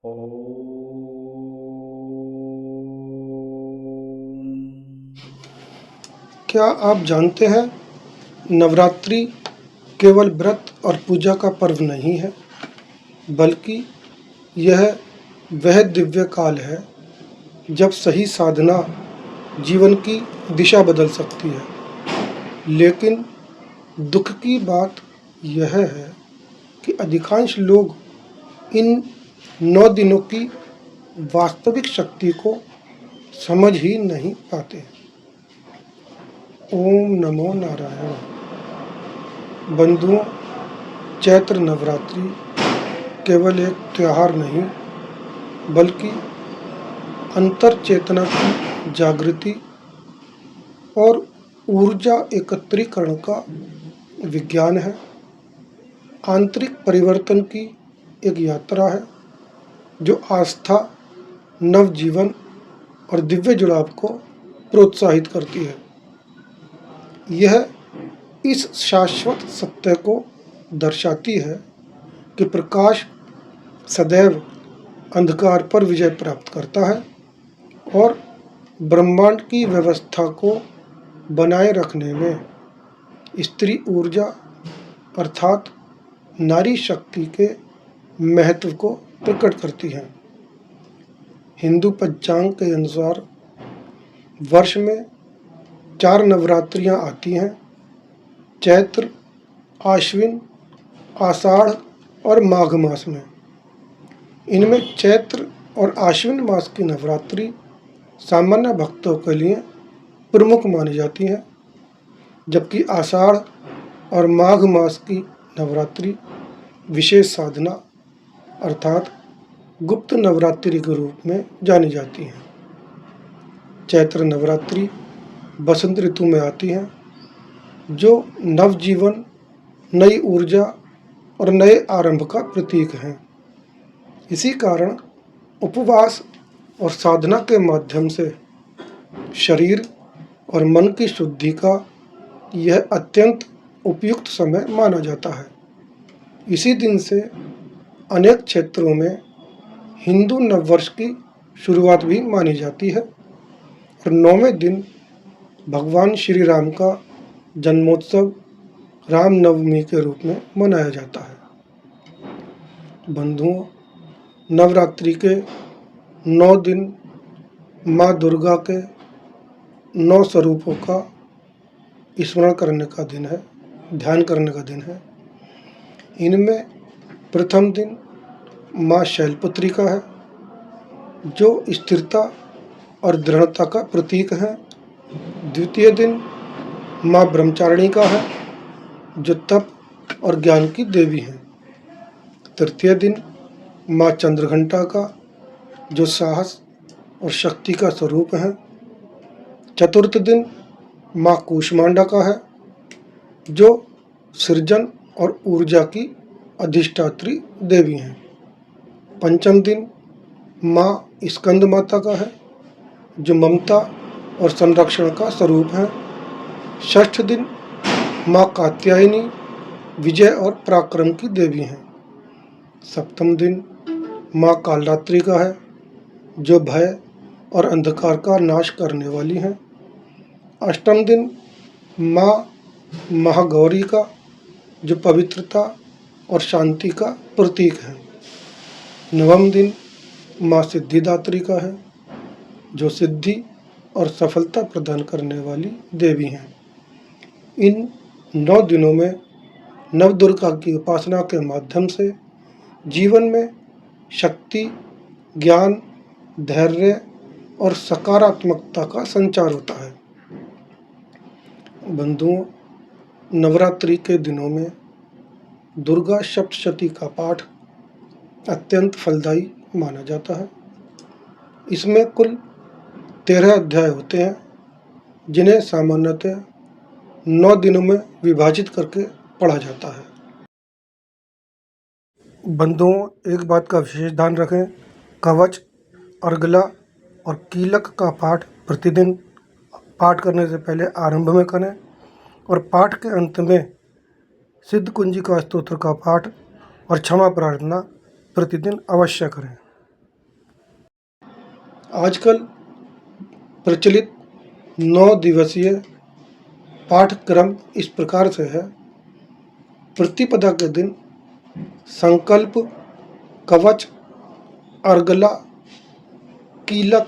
क्या आप जानते हैं, नवरात्रि केवल व्रत और पूजा का पर्व नहीं है, बल्कि यह वह दिव्य काल है जब सही साधना जीवन की दिशा बदल सकती है। लेकिन दुख की बात यह है कि अधिकांश लोग इन 9 दिनों की वास्तविक शक्ति को समझ ही नहीं पाते। ओम नमो नारायण। बंधुओं, चैत्र नवरात्रि केवल एक त्योहार नहीं, बल्कि अंतर चेतना की जागृति और ऊर्जा एकत्रीकरण का विज्ञान है। आंतरिक परिवर्तन की एक यात्रा है जो आस्था, नवजीवन और दिव्य जुड़ाव को प्रोत्साहित करती है। यह इस शाश्वत सत्य को दर्शाती है कि प्रकाश सदैव अंधकार पर विजय प्राप्त करता है और ब्रह्मांड की व्यवस्था को बनाए रखने में स्त्री ऊर्जा अर्थात नारी शक्ति के महत्व को प्रकट करती है। हिंदू पंचांग के अनुसार वर्ष में 4 नवरात्रियां आती हैं: चैत्र, आश्विन, आषाढ़ और माघ मास में। इनमें चैत्र और आश्विन मास की नवरात्रि सामान्य भक्तों के लिए प्रमुख मानी जाती है, जबकि आषाढ़ और माघ मास की नवरात्रि विशेष साधना अर्थात गुप्त नवरात्रि के रूप में जानी जाती है। चैत्र नवरात्रि बसंत ऋतु में आती है, जो नवजीवन, नई ऊर्जा और नए आरंभ का प्रतीक है। इसी कारण उपवास और साधना के माध्यम से शरीर और मन की शुद्धि का यह अत्यंत उपयुक्त समय माना जाता है। इसी दिन से अनेक क्षेत्रों में हिंदू नववर्ष की शुरुआत भी मानी जाती है और 9वें दिन भगवान श्री राम का जन्मोत्सव रामनवमी के रूप में मनाया जाता है। बंधुओं, नवरात्रि के 9 दिन माँ दुर्गा के 9 स्वरूपों का स्मरण करने का दिन है, ध्यान करने का दिन है। इनमें प्रथम दिन माँ शैलपुत्री का है, जो स्थिरता और दृढ़ता का प्रतीक है। द्वितीय दिन माँ ब्रह्मचारिणी का है, जो तप और ज्ञान की देवी हैं। तृतीय दिन माँ चंद्रघंटा का, जो साहस और शक्ति का स्वरूप है। चतुर्थ दिन माँ कूष्मांडा का है, जो सृजन और ऊर्जा की अधिष्ठात्री देवी हैं। पंचम दिन माँ स्कंद माता का है, जो ममता और संरक्षण का स्वरूप है। षष्ठ दिन माँ कात्यायनी विजय और पराक्रम की देवी हैं। सप्तम दिन माँ कालरात्रि का है, जो भय और अंधकार का नाश करने वाली हैं। अष्टम दिन माँ महागौरी का, जो पवित्रता और शांति का प्रतीक है। नवम दिन माँ सिद्धिदात्री का है, जो सिद्धि और सफलता प्रदान करने वाली देवी हैं। इन 9 दिनों में नवदुर्गा की उपासना के माध्यम से जीवन में शक्ति, ज्ञान, धैर्य और सकारात्मकता का संचार होता है। बंधुओं, नवरात्रि के दिनों में दुर्गा सप्तशती का पाठ अत्यंत फलदायी माना जाता है। इसमें कुल 13 अध्याय होते हैं, जिन्हें सामान्यतः 9 दिनों में विभाजित करके पढ़ा जाता है। बंधुओं, एक बात का विशेष ध्यान रखें, कवच, अर्गला और कीलक का पाठ प्रतिदिन पाठ करने से पहले आरंभ में करें और पाठ के अंत में सिद्ध कुंजिका स्तोत्र का पाठ और क्षमा प्रार्थना प्रतिदिन अवश्य करें। आजकल प्रचलित 9 दिवसीय पाठ्यक्रम इस प्रकार से है। प्रतिपदा के दिन संकल्प, कवच, अर्गला, कीलक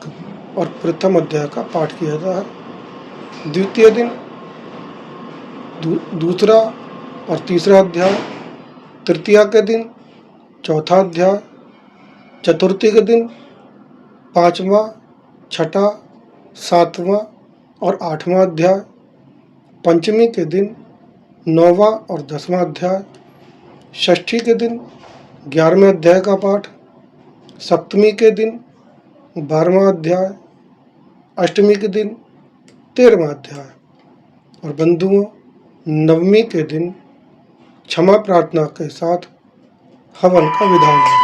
और प्रथम अध्याय का पाठ किया जाता है। द्वितीय दिन दूसरा और तीसरा अध्याय, तृतीया के दिन चौथा अध्याय, चतुर्थी के दिन 5वां, 6ठा, 7वां और 8वां अध्याय, पंचमी के दिन 9वां और 10वां अध्याय, षष्ठी के दिन 11वें अध्याय का पाठ, सप्तमी के दिन 12वां अध्याय, अष्टमी के दिन 13वां अध्याय और बंधुओं नवमी के दिन क्षमा प्रार्थना के साथ हवन का विधान है।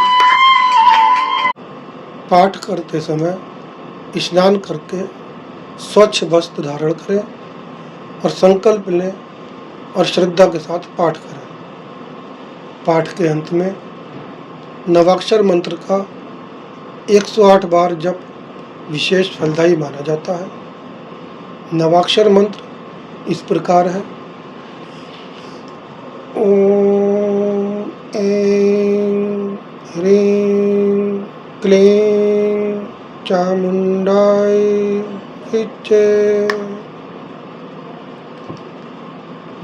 पाठ करते समय स्नान करके स्वच्छ वस्त्र धारण करें और संकल्प लें और श्रद्धा के साथ पाठ करें। पाठ के अंत में नवाक्षर मंत्र का 108 बार जप विशेष फलदायी माना जाता है। नवाक्षर मंत्र इस प्रकार है: ओम ऐं ह्रीं क्लीं चामुंडाय विच्चे।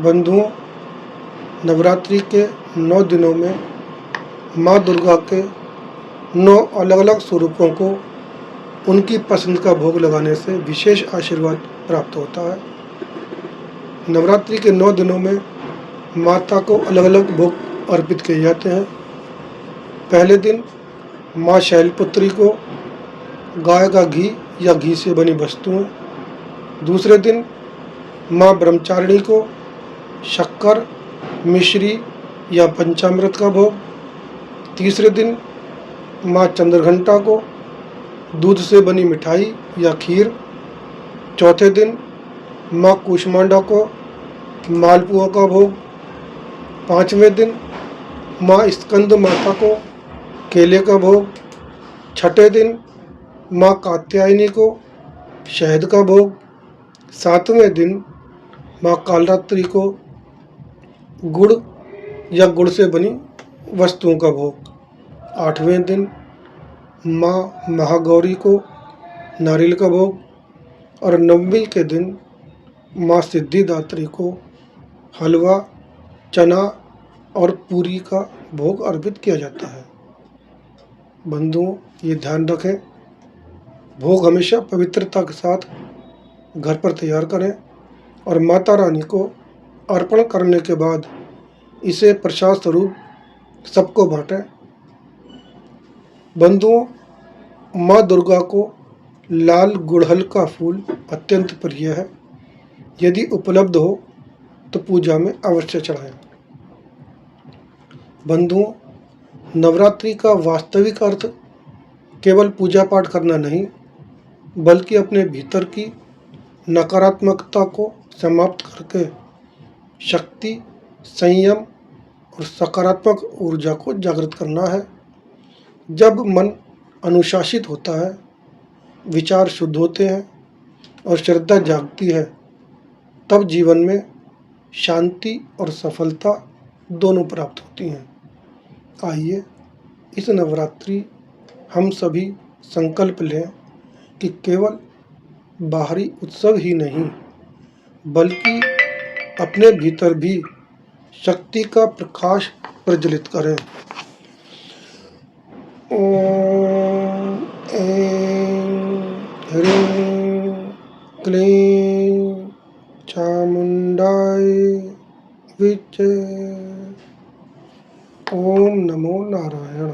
बंधुओं, नवरात्रि के 9 दिनों में माँ दुर्गा के 9 अलग अलग स्वरूपों को उनकी पसंद का भोग लगाने से विशेष आशीर्वाद प्राप्त होता है। नवरात्रि के 9 दिनों में माता को अलग अलग भोग अर्पित किए जाते हैं। पहले दिन माँ शैलपुत्री को गाय का घी या घी से बनी वस्तुएं, दूसरे दिन माँ ब्रह्मचारिणी को शक्कर, मिश्री या पंचामृत का भोग, तीसरे दिन माँ चंद्रघंटा को दूध से बनी मिठाई या खीर, चौथे दिन माँ कूष्मांडा को मालपुआ का भोग, पांचवें दिन माँ स्कंद माता को केले का भोग, छठे दिन माँ कात्यायनी को शहद का भोग, सातवें दिन माँ कालरात्रि को गुड़ या गुड़ से बनी वस्तुओं का भोग, आठवें दिन माँ महागौरी को नारियल का भोग और नवमी के दिन माँ सिद्धिदात्री को हलवा, चना और पूरी का भोग अर्पित किया जाता है। बंधुओं, ये ध्यान रखें, भोग हमेशा पवित्रता के साथ घर पर तैयार करें और माता रानी को अर्पण करने के बाद इसे प्रसाद स्वरूप सबको बांटें। बंधुओं, माँ दुर्गा को लाल गुड़हल का फूल अत्यंत प्रिय है। यदि उपलब्ध हो तो पूजा में अवश्य चढ़ाएं। बंधुओं, नवरात्रि का वास्तविक अर्थ केवल पूजा पाठ करना नहीं, बल्कि अपने भीतर की नकारात्मकता को समाप्त करके शक्ति, संयम और सकारात्मक ऊर्जा को जागृत करना है। जब मन अनुशासित होता है, विचार शुद्ध होते हैं और श्रद्धा जागती है, तब जीवन में शांति और सफलता दोनों प्राप्त होती हैं। आइए इस नवरात्रि हम सभी संकल्प लें कि केवल बाहरी उत्सव ही नहीं, बल्कि अपने भीतर भी शक्ति का प्रकाश प्रज्वलित करें। ओम ऐं ह्रीं क्लीं चामुंडाय विच्चे। ओम नमो नारायण।